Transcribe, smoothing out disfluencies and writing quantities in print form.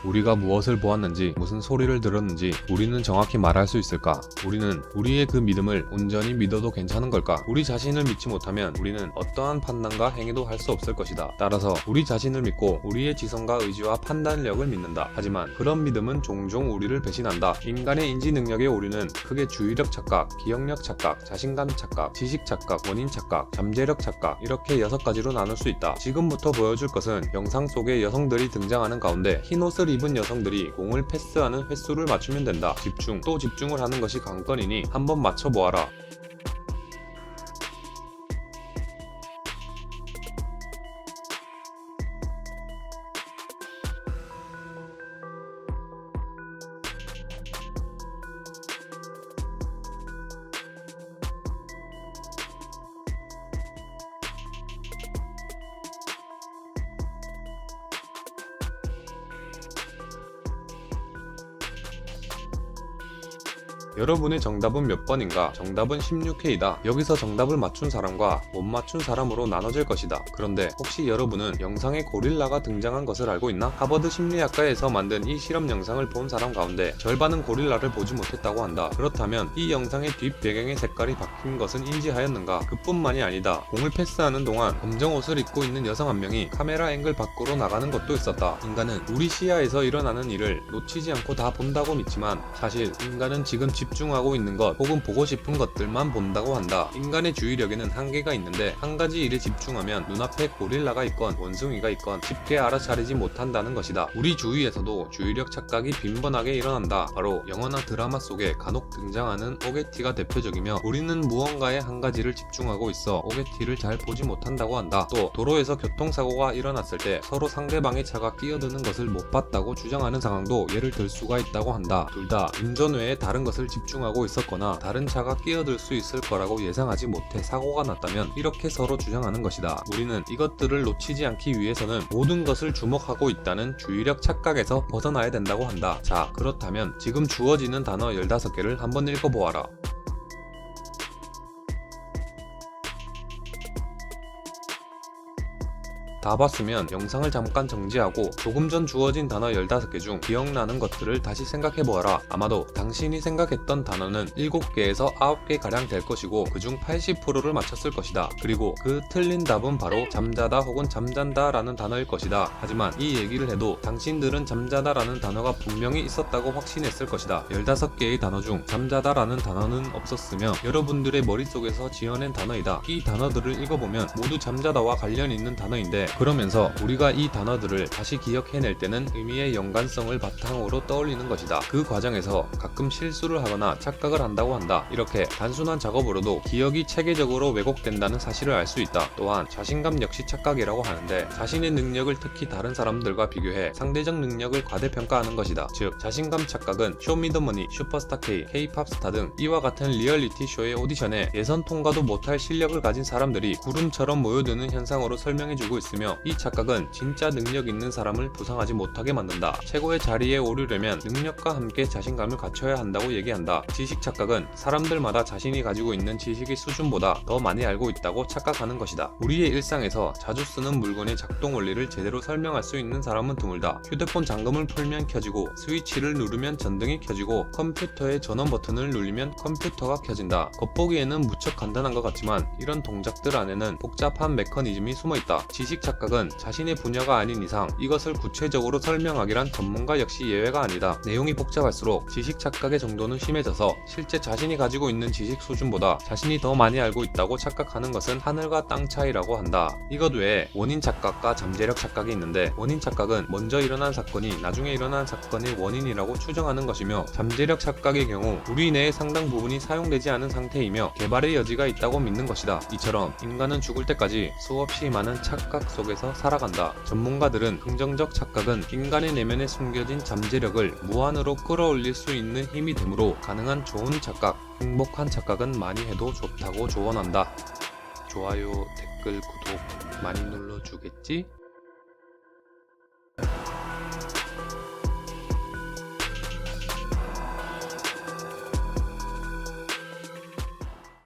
우리가 무엇을 보았는지, 무슨 소리를 들었는지 우리는 정확히 말할 수 있을까? 우리는 우리의 그 믿음을 온전히 믿어도 괜찮은 걸까? 우리 자신을 믿지 못하면 우리는 어떠한 판단과 행위도 할 수 없을 것이다. 따라서 우리 자신을 믿고 우리의 지성과 의지와 판단력을 믿는다. 하지만 그런 믿음은 종종 우리를 배신한다. 인간의 인지 능력의 오류는 크게 주의력 착각, 기억력 착각, 자신감 착각, 지식 착각, 원인 착각, 잠재력 착각 이렇게 6가지로 나눌 수 있다. 지금부터 보여줄 것은 영상 속에 여성들이 등장하는 가운데 흰옷을 입은 여성들이 공을 패스하는 횟수를 맞추면 된다. 집중 또 집중을 하는 것이 관건이니 한번 맞춰보아라. 여러분의 정답은 몇 번인가? 정답은 16회이다. 여기서 정답을 맞춘 사람과 못 맞춘 사람으로 나눠질 것이다. 그런데 혹시 여러분은 영상에 고릴라가 등장한 것을 알고 있나? 하버드 심리학과에서 만든 이 실험 영상을 본 사람 가운데 절반은 고릴라를 보지 못했다고 한다. 그렇다면 이 영상의 뒷 배경의 색깔이 바뀐 것은 인지하였는가? 그뿐만이 아니다. 공을 패스하는 동안 검정 옷을 입고 있는 여성 한 명이 카메라 앵글 밖으로 나가는 것도 있었다. 인간은 우리 시야에서 일어나는 일을 놓치지 않고 다 본다고 믿지만 사실 인간은 지금 집중하고 있는 것 혹은 보고 싶은 것들만 본다고 한다. 인간의 주의력에는 한계가 있는데 한 가지 일에 집중하면 눈앞에 고릴라가 있건 원숭이가 있건 쉽게 알아차리지 못한다는 것이다. 우리 주위에서도 주의력 착각이 빈번하게 일어난다. 바로 영화나 드라마 속에 간혹 등장하는 오게티가 대표적이며 우리는 무언가에 한 가지를 집중하고 있어 오게티를 잘 보지 못한다고 한다. 또 도로에서 교통사고가 일어났을 때 서로 상대방의 차가 끼어드는 것을 못 봤다고 주장하는 상황도 예를 들 수가 있다고 한다. 둘 다 운전 외에 다른 것을 집중하고 있었거나 다른 차가 끼어들 수 있을 거라고 예상하지 못해 사고가 났다면 이렇게 서로 주장하는 것이다. 우리는 이것들을 놓치지 않기 위해서는 모든 것을 주목하고 있다는 주의력 착각에서 벗어나야 된다고 한다. 자, 그렇다면 지금 주어지는 단어 15개를 한번 읽어보아라. 다 봤으면 영상을 잠깐 정지하고 조금 전 주어진 단어 15개 중 기억나는 것들을 다시 생각해보아라. 아마도 당신이 생각했던 단어는 7개에서 9개 가량 될 것이고 그중 80%를 맞췄을 것이다. 그리고 그 틀린 답은 바로 잠자다 혹은 잠잔다 라는 단어일 것이다. 하지만 이 얘기를 해도 당신들은 잠자다 라는 단어가 분명히 있었다고 확신했을 것이다. 15개의 단어 중 잠자다 라는 단어는 없었으며 여러분들의 머릿속에서 지어낸 단어이다. 이 단어들을 읽어보면 모두 잠자다와 관련 있는 단어인데 그러면서 우리가 이 단어들을 다시 기억해낼 때는 의미의 연관성을 바탕으로 떠올리는 것이다. 그 과정에서 가끔 실수를 하거나 착각을 한다고 한다. 이렇게 단순한 작업으로도 기억이 체계적으로 왜곡된다는 사실을 알 수 있다. 또한 자신감 역시 착각이라고 하는데 자신의 능력을 특히 다른 사람들과 비교해 상대적 능력을 과대평가하는 것이다. 즉 자신감 착각은 쇼미더머니, 슈퍼스타 K, K-팝 스타 등 이와 같은 리얼리티 쇼의 오디션에 예선 통과도 못할 실력을 가진 사람들이 구름처럼 모여드는 현상으로 설명해주고 있으며 이 착각은 진짜 능력 있는 사람을 부상하지 못하게 만든다. 최고의 자리에 오르려면 능력과 함께 자신감을 갖춰야 한다고 얘기한다. 지식 착각은 사람들마다 자신이 가지고 있는 지식의 수준보다 더 많이 알고 있다고 착각하는 것이다. 우리의 일상에서 자주 쓰는 물건의 작동 원리를 제대로 설명할 수 있는 사람은 드물다. 휴대폰 잠금을 풀면 켜지고 스위치를 누르면 전등이 켜지고 컴퓨터의 전원 버튼을 누르면 컴퓨터가 켜진다. 겉보기에는 무척 간단한 것 같지만 이런 동작들 안에는 복잡한 메커니즘이 숨어있다. 지식 착각은 자신의 분야가 아닌 이상 이것을 구체적으로 설명하기란 전문가 역시 예외가 아니다. 내용이 복잡할수록 지식 착각의 정도는 심해져서 실제 자신이 가지고 있는 지식 수준보다 자신이 더 많이 알고 있다고 착각하는 것은 하늘과 땅 차이라고 한다. 이것 외에 원인 착각과 잠재력 착각이 있는데 원인 착각은 먼저 일어난 사건이 나중에 일어난 사건의 원인이라고 추정하는 것이며 잠재력 착각의 경우 우리 뇌의 상당 부분이 사용되지 않은 상태이며 개발의 여지가 있다고 믿는 것이다. 이처럼 인간은 죽을 때까지 수없이 많은 착각 속에서 살아간다. 전문가들은 긍정적 착각은 인간의 내면에 숨겨진 잠재력을 무한으로 끌어올릴 수 있는 힘이 되므로 가능한 좋은 착각, 행복한 착각은 많이 해도 좋다고 조언한다. 좋아요, 댓글, 구독 많이 눌러주겠지?